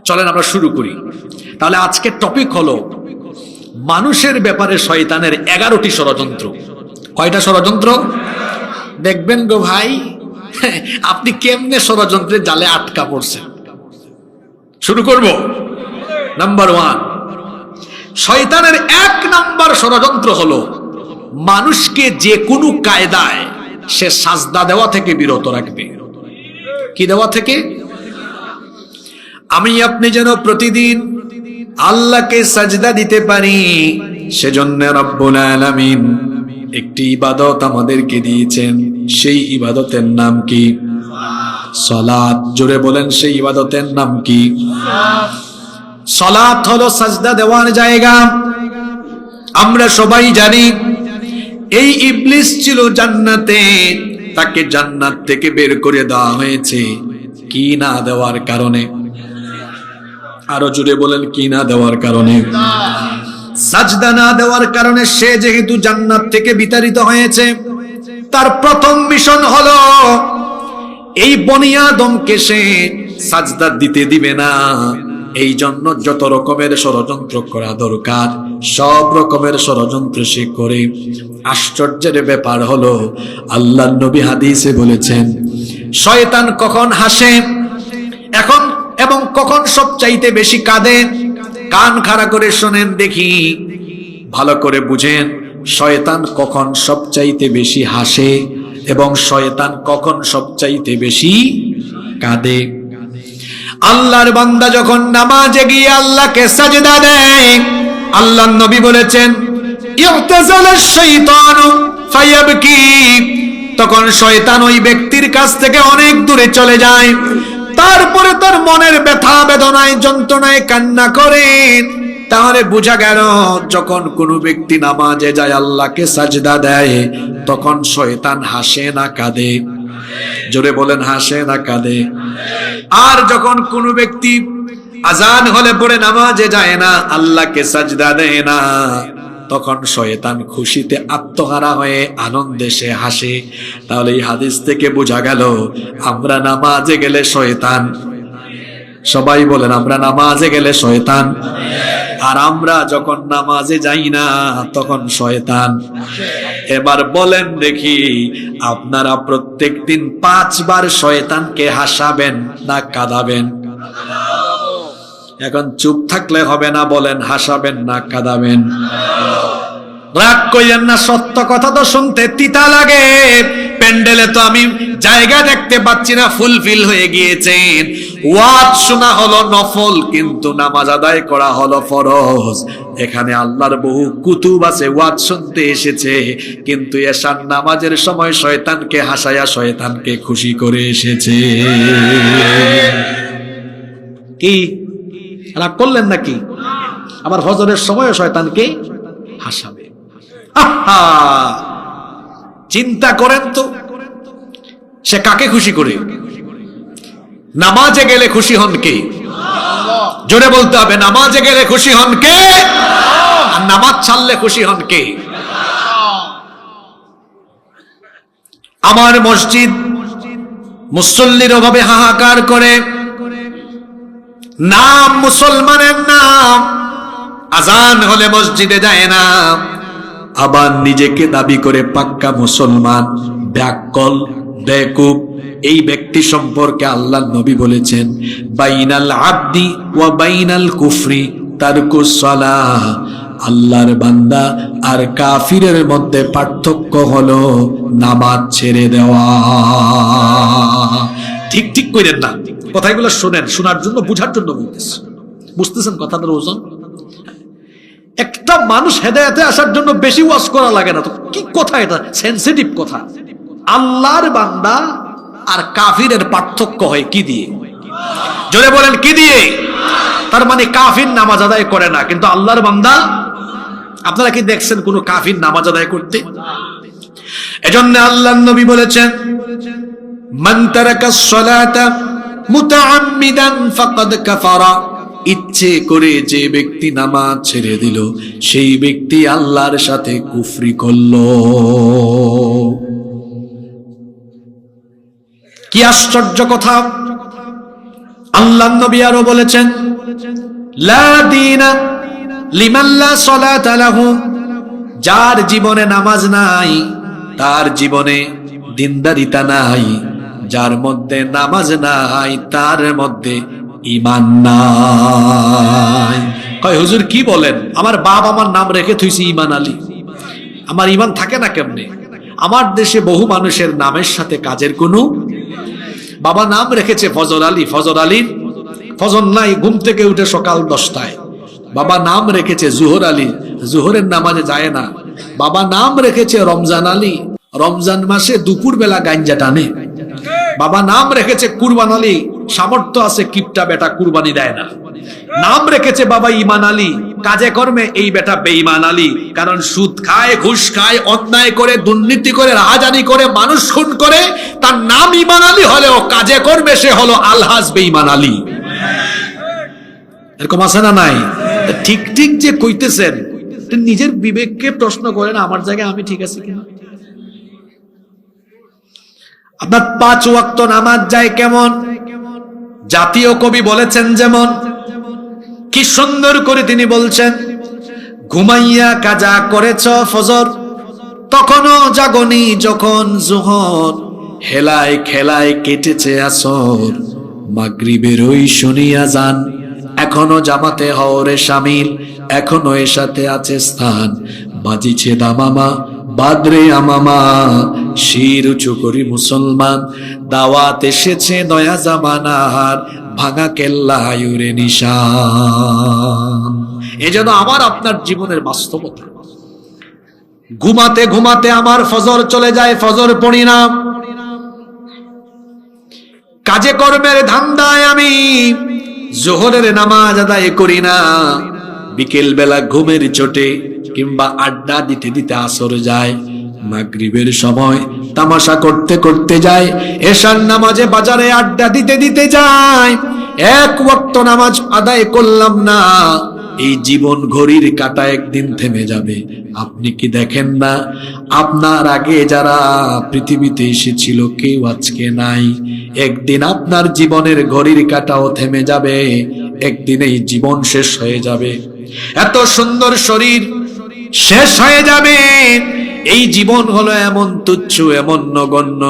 চলেন আমরা শুরু করি। তাহলে আজকের টপিক হলো মানুষের ব্যাপারে শয়তানের 11টি ষড়যন্ত্র। কয়টা ষড়যন্ত্র? দেখবেন গো ভাই, আপনি কেমনে ষড়যন্ত্রের জালে আটকা পড়ছেন। শুরু করব। নাম্বার 1, শয়তানের 1 নাম্বার ষড়যন্ত্র হলো মানুষকে যে কোনো কায়দায় সে সাজদা দেওয়া থেকে বিরত রাখবে। কি দেওয়া থেকে? আমি আপনি যেন প্রতিদিন আল্লাহকে সাজদা দিতে পারি, সেজন্য রব্বুল আলামিন একটি ইবাদত আমাদেরকে দিয়েছেন। সেই ইবাদতের নাম কি? সালাত। জোরে বলেন, সেই ইবাদতের নাম কি? সালাত হলো সাজদা দেওয়ার জায়গা। আমরা সবাই জানি এই ইবলিস ছিল জান্নাতে, তাকে জান্নাত থেকে বের করে দেওয়া হয়েছে। কি না দেওয়ার কারণে? আরো জোরে বলেন, কি না দেওয়ার কারণে? সাজদা না দেওয়ার কারণে সে যেহেতু জান্নাত থেকে বিতাড়িত হয়েছে, তার প্রথম মিশন হলো এই বনি আদমকে সে সাজদা দিতে দিবে না। এই জন্য যত রকমের ষড়যন্ত্র করা দরকার সব রকমের ষড়যন্ত্র সে করে। আশ্চর্যের ব্যাপার হলো আল্লাহর নবী হাদিসে বলেছেন, শয়তান কখন হাসে এখন এবং কখন সবচাইতে বেশি কাঁদে? কান খাড়া করে শোনেন দেখি, ভালো করে বুঝেন। শয়তান কখন সবচাইতে বেশি হাসে এবং শয়তান কখন সবচাইতে বেশি কাঁদে? আল্লাহর বান্দা যখন নামাজে গিয়ে আল্লাহকে সাজদা দেয়, আল্লাহর নবী বলেছেন, ইয়তাজালাশ শাইতানু ফায়াবকি, তখন শয়তান ওই ব্যক্তির কাছ থেকে অনেক দূরে চলে যায়। তারপরে তার মনের ব্যথা বেদনায় যন্ত্রণায় কান্না করে। তাহলে বোঝা গেল যখন কোনো ব্যক্তি নামাজে যায় আল্লাহকে সাজদা দেয়, তখন শয়তান হাসে না কাঁদে? জোরে বলেন, হাসে না কাঁদে? আর যখন কোনো ব্যক্তি আজান হলে পড়ে নামাজে যায় না, আল্লাহকে সাজদা দেয় না, তখন শয়তান খুশিতে আত্মহারা হয়ে আনন্দে সে হাসে। তাহলে এই হাদিস থেকে বোঝা গেল আমরা নামাজে গেলে শয়তান, সবাই বলেন আমরা নামাজে গেলে শয়তান, আর আমরা যখন নামাজে যাই না তখন শয়তান। এবার বলেন দেখি, আপনারা প্রত্যেকদিন 5 বার শয়তানকে হাসাবেন না কাঁদাবেন? এখন চুপ থাকলে হবে না, বলেন হাসাবেন না কাঁদাবেন? রাগ কইলেন না, সত্য কথা তো শুনতে তিতা লাগে। প্যান্ডেলে তো আমি জায়গা দেখতে পাচ্ছি না, ফুলফিল হয়ে গিয়েছেন। ওয়াজ শোনা হলো নফল, কিন্তু নামাজ আদায় করা হলো ফরজ। এখানে আল্লাহর বহু কুতুব আছে, ওয়াজ শুনতে এসেছে, কিন্তু এশার নামাজের সময় শয়তানকে হাসায়া শয়তানকে খুশি করে এসেছে। কি রাগ করলেন নাকি? আবার ফজরের সময় শয়তানকে হাসাবে। আহা, চিন্তা করেন তো, সে কাকে খুশি করে? নামাজে গেলে খুশি হন কে? জোরে বলতে হবে, নামাজে গেলে খুশি হন কে? আর নামাজ ছাড়লে খুশি হন কে? আমার মসজিদ মুসল্লির অভাবে হাহাকার করে, নাম মুসলমানের নাম, আজান হলে মসজিদে যায় না, আবার নিজেকে দাবি করে পাক্কা মুসলমান। ব্যাককল বেকুব এই ব্যক্তি সম্পর্কে আল্লাহর নবী বলেছেন, বাইনাল আবদি ওয়া বাইনাল কুফরি তারকুস সালাহ, আল্লাহর বান্দা আর কাফিরের মধ্যে পার্থক্য হলো নামাজ ছেড়ে দেওয়া। ঠিক ঠিক কইলেন না, কথাগুলো শোনেন, শোনার জন্য বুঝার জন্য বলতেছি। বুঝতেছেন কথাটার ওজন? একটা মানুষ হেদায়েতে আসার জন্য বেশি ওয়াজ করা লাগে না তো? কি কথা এটা, সেনসিটিভ কথা। আল্লাহর বান্দা আর কাফিরের পার্থক্য হয় কি দিয়ে? জোরে বলেন, কি দিয়ে? তার মানে কাফির নামাজ আদায় করে না, কিন্তু আল্লাহর বান্দা। আপনারা কি দেখছেন কোন কাফির নামাজ আদায় করতে? এজন্য আল্লাহর নবী বলেছেন, মান তারাকাস সালাতা মুতাআম্মিদান ফাকাদ কাফারা, ইচ্ছে করে যে ব্যক্তি নামাজ ছেড়ে দিল সেই ব্যক্তি আল্লাহর সাথে কুফরি করলো। কি আশ্চর্য কথা! আল্লাহর নবী আরো বলেছেন, লা দীনা লিমান লা সালাতা লাহু, যার জীবনে নামাজ নাই তার জীবনে দিনদারিতা নাই, যার মধ্যে নামাজ নাই তার মধ্যে ঈমান নাই। কয় হুজুর কি বলেন, আমার বাপ আমার নাম রেখে থইছি ঈমান আলী, আমার ঈমান থাকে না কেমনে? আমার দেশে বহু মানুষের নামের সাথে কাজের কোনো, বাবা নাম রেখেছে ফজর আলী, ফজর আলীর ফজর নাই, ঘুম থেকে উঠে সকাল 10টায়। বাবা নাম রেখেছে জোহর আলী, জোহরের নামাজে যায় না। বাবা নাম রেখেছে রমজান আলী, রমজান মাসে দুপুর বেলা গাঞ্জা টানে। বাবা নাম রেখেছে কুরবান আলী, সামর্থ্য আছে কিপটা বেটা কুরবানি দেয় না। নাম রেখেছে বাবা ঈমান আলী, কাজে কর্মে এই বেটা বেঈমান আলী, কারণ সুদ খায়, ঘুষ খায়, অন্যায় করে, দুর্নীতি করে, রাহাজানি করে, মানুষ খুন করে। তার নাম ঈমান আলী হলেও কাজে কর্মে সে হলো আলহাজ বেঈমান আলী। এরকম আছে না নাই? ঠিক ঠিক যে কইতেছেন, নিজের বিবেককে প্রশ্ন করেন, আমার জায়গায় আমি ঠিক আছি কিনা? আপনার 5 ওয়াক্ত নামাজ যায় কেমন? জাতীয় কবি বলেছেন যেমন, কি সুন্দর করে তিনি বলছেন, ঘুমাইয়া কাজা করেছ ফজর, তখনও জাগনি যখন জোহর, হেলায় খেলায় কেটেছে আসর, মাগরিবের ওই শুনিয়া যান, এখনো জামাতে হওরে শামিল, এখনো এর সাথে আছে স্থান, বাজিছে দামামা বাদরে আমামা, শির উঁচু করি মুসলমান, দাওয়াত এসেছে নয়া জামানার, ভাঙা কেল্লা আয়ুরে নিশান। এজন্য আমার আপনার জীবনের বাস্তবতা। ঘুমাতে ঘুমাতে আমার ফজর চলে যায়, ফজর পড়ি না। কাজে কর্মের ধান্দায় আমি জোহরের নামাজ আদায় করি না। বিকেল বেলা ঘুমের চোটে কিংবা আড্ডা দিতে দিতে আসর যায়, মাগরিবের সময় তামাশা করতে করতে যায়, এশার নামাজে বাজারে আড্ডা দিতে দিতে যায়, এক ওয়াক্ত নামাজ আদায় করলাম না। এই জীবন ঘড়ির কাঁটা একদিন থেমে যাবে। আপনি কি দেখেন না, আপনার আগে যারা পৃথিবীতে এসেছিল কেউ আজকে নাই। একদিন আপনার জীবনের ঘড়ির কাঁটাও থেমে যাবে, একদিন এই জীবন শেষ হয়ে যাবে। এত সুন্দর শরীর শেষ হয়ে যাবে। এই জীবন হলো এমন তুচ্ছ, এমন নগণ্য,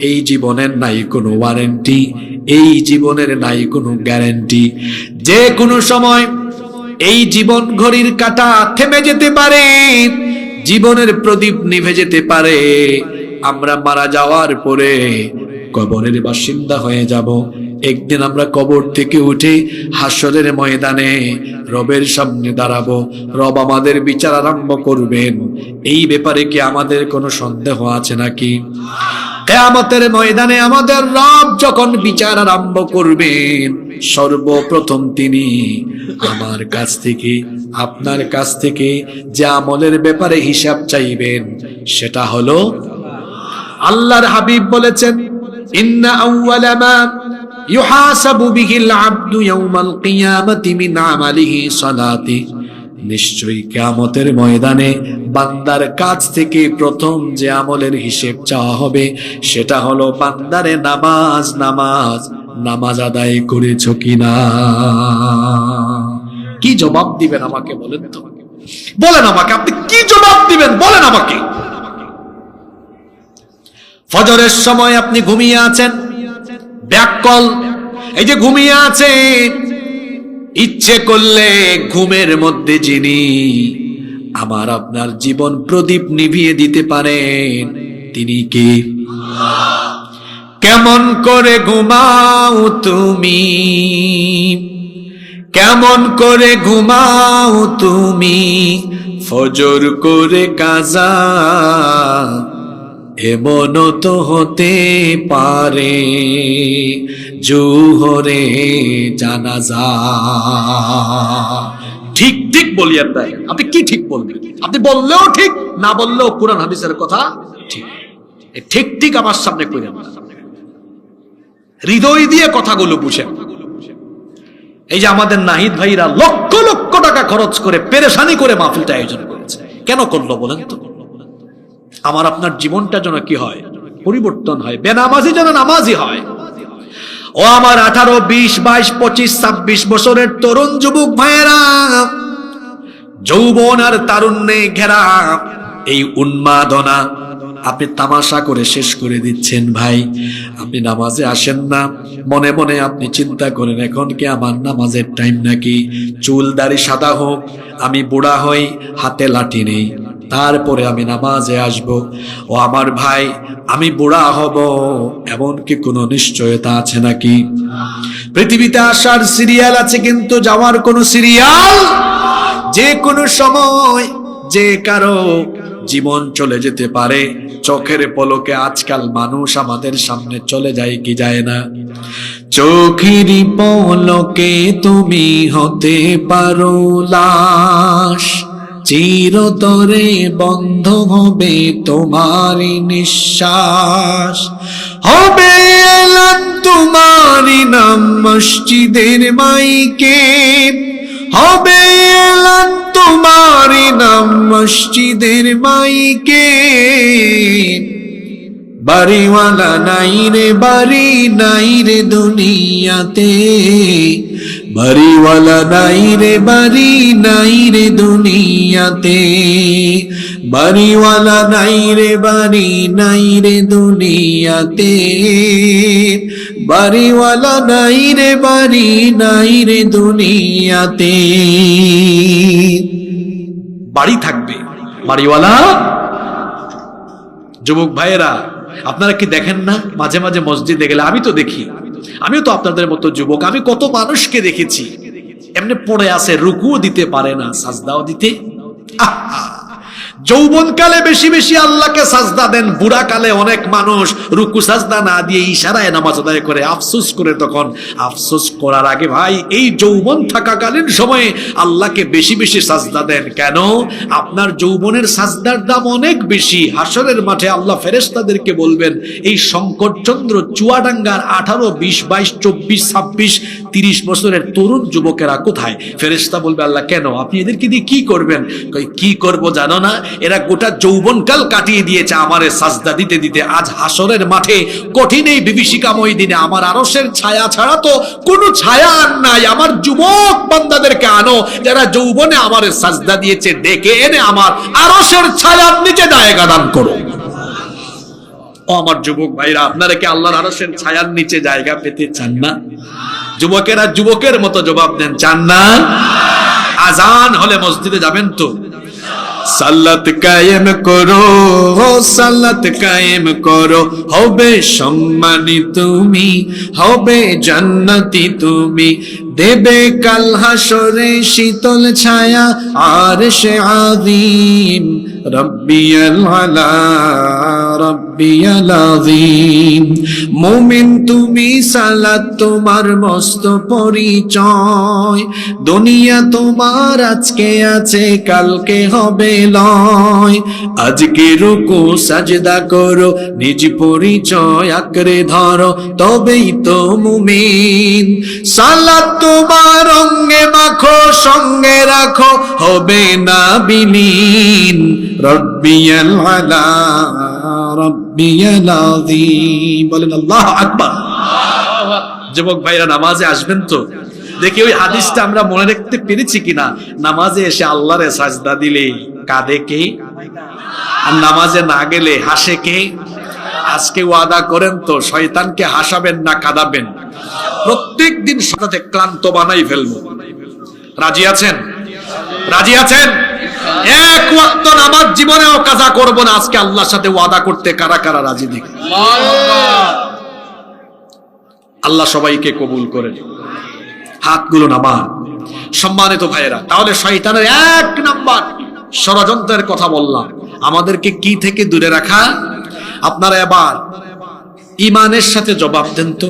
এই জীবনের নাই কোনো ওয়ারেন্টি, এই জীবনের নাই কোনো গ্যারান্টি। যে কোনো সময় এই জীবন ঘড়ির কাঁটা থেমে যেতে পারে, জীবনের প্রদীপ নিভে যেতে পারে। আমরা মারা যাওয়ার পরে কবরের বাসিন্দা হয়ে যাব। একদিন আমরা কবর থেকে উঠে হাসরের ময়দানে রবের সামনে দাঁড়াবো, রব আমাদের বিচার আরম্ভ করবেন। এই ব্যাপারে কি আমাদের কোনো সন্দেহ আছে নাকি? কিয়ামতের ময়দানে আমাদের রব যখন বিচার আরম্ভ করবেন, সর্বপ্রথম তিনি আমার কাছ থেকে, আপনার কাছ থেকে যে আমলের ব্যাপারে হিসাব চাইবেন, সেটা হলো, আল্লাহর হাবিব বলেছেন, ইন্না আউওয়ালা মা ইউহাসাবু বিহিল আবদু ইয়াউমাল কিয়ামাতি মিন আমালিহি সালাতি, নিশ্চয়ই কিয়ামতের ময়দানে বান্দার কাছ থেকে প্রথম যে আমলের হিসেব চাওয়া হবে, সেটা হলো বান্দারে নামাজ নামাজ নামাজ আদায় করেছো কিনা। কি জবাব দিবেন আমাকে বলেন তো? বলেন আমাকে, আপনি কি জবাব দিবেন বলেন আমাকে। ফজরের সময় আপনি ঘুমিয়ে আছেন, ব্যাককল, এই যে ঘুমিয়ে আছে, ইচ্ছে করলে ঘুমের মধ্যে যিনি আমার আপনার জীবন প্রদীপ নিভিয়ে দিতে পারেন, তিনি কি? কেমন করে ঘুমাও তুমি, কেমন করে ঘুমাও তুমি, ফজর করে কাজা, এমনও তো হতে পারে জোহরে জানাজা। ঠিক ঠিক বলি আপনার, আপনি কি ঠিক বলবেন? আপনি বললেও ঠিক, না বললেও কোরআন হাদিসের কথা ঠিক। ঠিক ঠিক আমার সামনে কইলেন, হৃদয় দিয়ে কথাগুলো বুঝেন। এই যে আমাদের নাহিদ ভাইরা লক্ষ লক্ষ টাকা খরচ করে পেরেশানি করে মাহফিলটা আয়োজন করেছে, কেন করলো বলেন তো? আমার আপনার জীবনটা যেন কি হয়, পরিবর্তন হয়, বেনামাজি যেন নামাজি হয়। ও আমার 18, 20, 22, 25, 26 বছরের তরুণ যুবক ভাইয়েরা, যৌবন আর তারুণ্যে ঘেরা এই উন্মাদনা আপনি তামাশা করে শেষ করে দিচ্ছেন। ভাই, আপনি নামাজে আসেন না, মনে মনে আপনি চিন্তা করেন, এখন কি আমার নামাজের টাইম নাকি? চুল দাড়ি সাদা হোক, আমি বুড়া হই, হাতে লাঠি নেই, তারপরে আমি নামাজে আসব। ও আমার ভাই, আমি বুড়া হব এমন কি কোনো নিশ্চয়তা আছে নাকি? পৃথিবীতে আসার সিরিয়াল আছে, কিন্তু যাওয়ার কোনো সিরিয়াল। যে কোনো সময় যে কারো জীবন চলে যেতে পারে, চোখের পলকে আজকাল মানুষ আমাদের সামনে চলে যায় কি যায় না? চোখেরই পলকে তুমি হতে পারো লাশ, চিরতরে বন্ধ হবে তোমারই নিঃশ্বাস। হবে এলান তোমারই নাম মসজিদের মাইকে, হবে এলান তোমারই নাম মসজিদের মাইকে। বাড়িওয়ালা নাই রে বাড়ি নাই রে দুনিয়াতে, বাড়িওয়ালা নাই রে বাড়ি নাই রে দুনিয়াতে, বাড়িওয়ালা নাই রে বাড়ি নাই রে দুনিয়াতে, বাড়িওয়ালা নাই রে বাড়ি নাই রে দুনিয়াতে। বাড়ি থাকবে, বাড়িওয়ালা। যুবক ভাইয়েরা, আপনারা কি দেখেন না মাঝে মাঝে মসজিদে গেলে? আমি তো দেখি, আমিও তো আপনাদের মতো যুবক, আমি কত মানুষকে দেখেছি এমনি পড়ে আছে, রুকুও দিতে পারে না, সাজদাও দিতে। যৌবন কালে বেশি বেশি আল্লাহকে সাজদা দেন, বুড়া কালে অনেক মানুষ রুকু সাজদা না দিয়ে ইশারায় নামাজ আদায় করে, আফসোস করে। তখন আফসোস করার আগে ভাই এই যৌবন থাকাকালীন সময়ে আল্লাহকে বেশি বেশি সাজদা দেন। কেন? আপনার যৌবনের সাজদার দাম অনেক বেশি। হাসরের মাঠে আল্লাহ ফেরেশতাদেরকে বলবেন, এই শঙ্করচন্দ্র চুয়াডাঙ্গার 18, 20, 22, 24, 26, 30 বছরের তরুণ যুবকেরা কোথায়? ফেরেশতা বলবে, আল্লাহ কেন? আপনি এদেরকে দিয়ে কি করবেন? কি করব জানো না? এরা গোটা যৌবনকাল কাটিয়ে দিয়েছে আমারে সাজদা দিতে দিতে। আজ হাসরের মাঠে কঠিন এই বিভীষিকাময় দিনে আমার আরশের ছায়া ছাড়া তো কোনো ছায়া আর নাই। আমার যুবক বান্দাদেরকে আনো যারা যৌবনে আমারে সাজদা দিয়েছে, ডেকে এনে আমার আরশের ছায়ার নিচে জায়গা দান করো। ও আমার যুবক ভাইরা, আপনারা কি আল্লাহর আরশের ছায়ার নিচে জায়গা পেতে চান না? যুবকেরা যুবকের মতো জবাব দেন, চান না? আজান হলে মসজিদে যাবেন তো? সালাত কায়েম করো, সালাত কায়েম করো, হবে সম্মানী তুমি, হবে জান্নাতি তুমি, দেবে কাল হাসরে শীতল ছায়া আরশে আযীম। রব্বিয়াল আলা রব্বিয়াল আযীম। মুমিন তুমি, সালাত তোমার মস্ত পরিচয়, দুনিয়া তোমার আজকে আছে কালকে হবে লয়। আজকে রুকু সাজদা করো, নিজ পরিচয় আঁকড়ে ধরো, তবেই তো মুমিন। সালাত তোমার অঙ্গে মাখো, সঙ্গে রাখো, হবে না বিলীন। রব্বিয়াল আলা রব্বিয়াল আযীম। বলেন আল্লাহু আকবার। যুবক ভাইরা, নামাজে আসবেন তো? দেখি ওই হাদিসটা আমরা মনে রাখতে পেরেছি কিনা। নামাজে এসে আল্লাহরে সাজদা দিলে কাঁদে কে? আর নামাজে না গেলে হাসে কে? আজকে ওয়াদা করেন তো, শয়তানকে হাসাবেন না কাঁদাবেন। প্রত্যেক দিন সাথে ক্লান্ত বানাই ফেলবো। রাজি আছেন? রাজি আছেন? এক ওয়াক্ত নামাজ জীবনেও কাজা করব না। আজকে আল্লাহর সাথে ওয়াদা করতে কারা কারা রাজি? দেখ আল্লাহ সবাইকে কবুল করেন। হাতগুলো নামান। সম্মানিত ভাইয়েরা, তাহলে শয়তানের 1 নাম্বার ষড়যন্ত্রের কথা বললাম। আমাদেরকে কি থেকে দূরে রাখা? আপনারা এবার ইমানের সাথে জবাব দেন তো,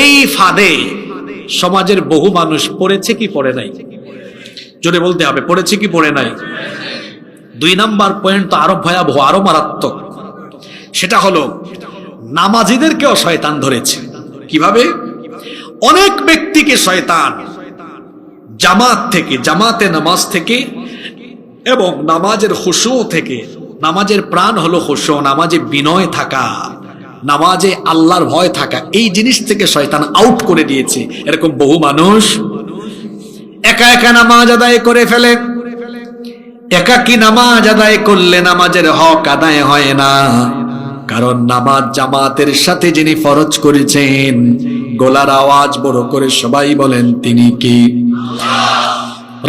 এই ফাঁদে সমাজের বহু মানুষ পড়েছে কি পড়ে নাই? জোরে বলতে হবে, পড়েছে কি পড়ে নাই? 2 নাম্বার পয়েন্ট তো আরো ভয়াবহ, আরো মারাত্মক। সেটা হলো নামাজীদেরকেও শয়তান ধরেছে। কিভাবে? অনেক ব্যক্তিকে শয়তান জামাত থেকে, জামাতে নামাজ থেকে এবং নামাজের খুশু থেকে, নামাজের প্রাণ হলো খুশু, নামাজে বিনয় থাকা, নামাজে আল্লাহর ভয় থাকা, এই জিনিস থেকে শয়তান আউট করে দিয়েছে। এরকম বহু মানুষ একা একা নামাজ আদায় করে ফেলে। একাকী নামাজ আদায় করলে নামাজের হক আদায় হয় না। কারণ নামাজ জামাতের সাথে যিনি ফরজ করেছেন, গলার আওয়াজ বড় করে সবাই বলেন তিনি কি?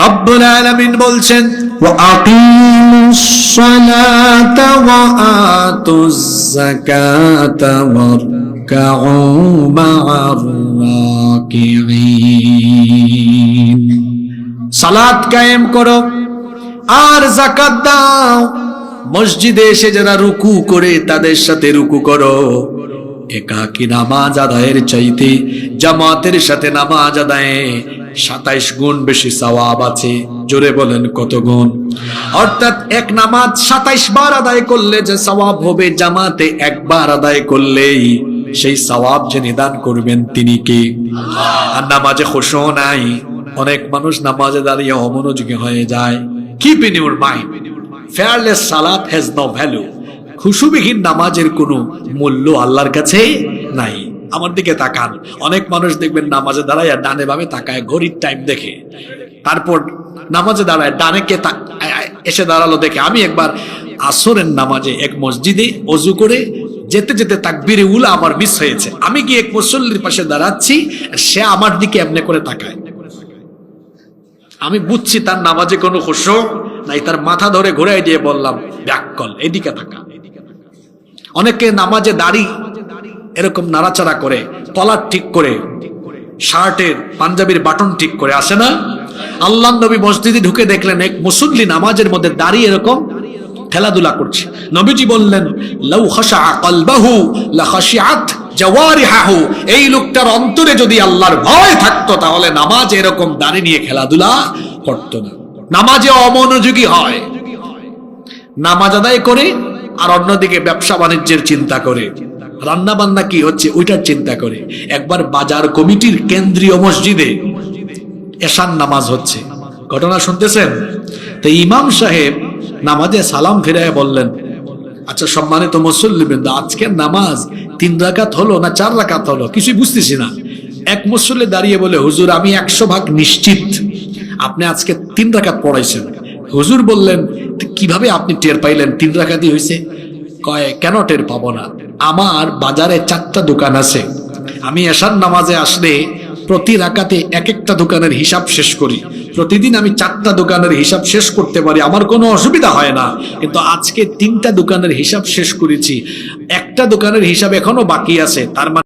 রব্বুল আলামিন বলছেন, ওয়া আকিমুস সালাতা ওয়া আতুজ যাকাতা ওয়ারকাউ মা'আর রাকিঈন। সালাত কায়েম করো আর যাকাত দাও। মসজিদে এসে যারা রুকু করে তাদের সাথে রুকু করো। একাকী নামাজ আদায়ের চাইতে জামাতের সাথে নামাজ আদায়ে 27 গুণ বেশি সওয়াব আছে। জোরে বলেন কত গুণ? অর্থাৎ এক নামাজ 27 বার আদায় করলে যে সওয়াব হবে, জামাতে একবার আদায় করলেই সেই সওয়াব যে নিদান করবেন তিনি কে? আর নামাজে খুশু নাই, অনেক মানুষ নামাজে দাঁড়িয়ে অমনোযোগী হয়ে যায়। Keep in your mind, fearless সালাত হ্যাজ নো ভ্যালু। খুশুবিহীন নামাজের কোনো মূল্য আল্লাহর কাছে নাই। আমার দিকে তাকান, অনেক মানুষ দেখবেন নামাজে দাঁড়ায় ডানে বামে তাকায়, ঘড়ির টাইম দেখে, তারপর নামাজে দাঁড়ায় ডানে কে এসে দাঁড়ালো দেখে। আমি একবার আসরের নামাজে এক মসজিদে অজু করে যেতে যেতে তাকবীরে উলা আমার মিস হয়েছে। আমি গিয়ে এক মুসল্লির পাশে দাঁড়াচ্ছি, সে আমার দিকে এমনি করে তাকায়। আমি বুঝছি তার নামাজে কোনো খুশু নাই, তার মাথা ধরে ঘুরাই দিয়ে বললাম, ব্যাককল, এদিকে তাকা। অনেকে নামাজে দাড়ি এরকম নাড়াচাড়া করে, কলার ঠিক করে, শার্টের পাঞ্জাবির বাটন ঠিক করে আসে না। আল্লাহর নবী মসজিদে ঢুকে দেখলেন এক মুসল্লি নামাজের মধ্যে দাঁড়িয়ে এরকম খেলাধুলা করছে। নবীজি বললেন, লাউ খাশা কলবাহু লা খাশিআত জাওয়ারিহাহু, এই লোকটার অন্তরে যদি আল্লাহর ভয় থাকতো তাহলে নামাজে এরকম দাঁড়িয়ে নিয়ে খেলাধুলা করতো না। নামাজে অমনোযোগী হয়, নামাজ আদায় করে আর অন্যদিকে ব্যবসা বাণিজ্যের চিন্তা করে, রান্না বান্না কি হচ্ছে ওইটার চিন্তা করে। একবার বাজার কমিটির কেন্দ্রীয় মসজিদে এশার নামাজ হচ্ছে, ঘটনা শুনতেছেন? তো ইমাম সাহেব নামাজে সালাম ফিরায় বললেন, আচ্ছা সম্মানিত মুসল্লিবৃন্দ, আজকের নামাজ 3 রাকাত হলো না 4 রাকাত হলো কিছুই বুঝতেছি না। এক মুসল্লি দাঁড়িয়ে বলে, হুজুর আমি 100% নিশ্চিত আপনি আজকে 3 রাকাত পড়াইছেন। হুজুর বললেন, কিভাবে আপনি টের পাইলেন 3 রাকাতই হয়েছে? কয়, কেন টের পাবো না, আমার বাজারে 4টা দোকান আছে, আমি এশার নামাজে আসলে প্রতি রাকাতে এক একটা দোকানের হিসাব শেষ করি, প্রতিদিন আমি 4টা দোকানের হিসাব শেষ করতে পারি, আমার কোনো অসুবিধা হয় না। কিন্তু আজকে 3টা দোকানের হিসাব শেষ করেছি, একটা দোকানের হিসাব এখনো বাকি আছে, তার মানে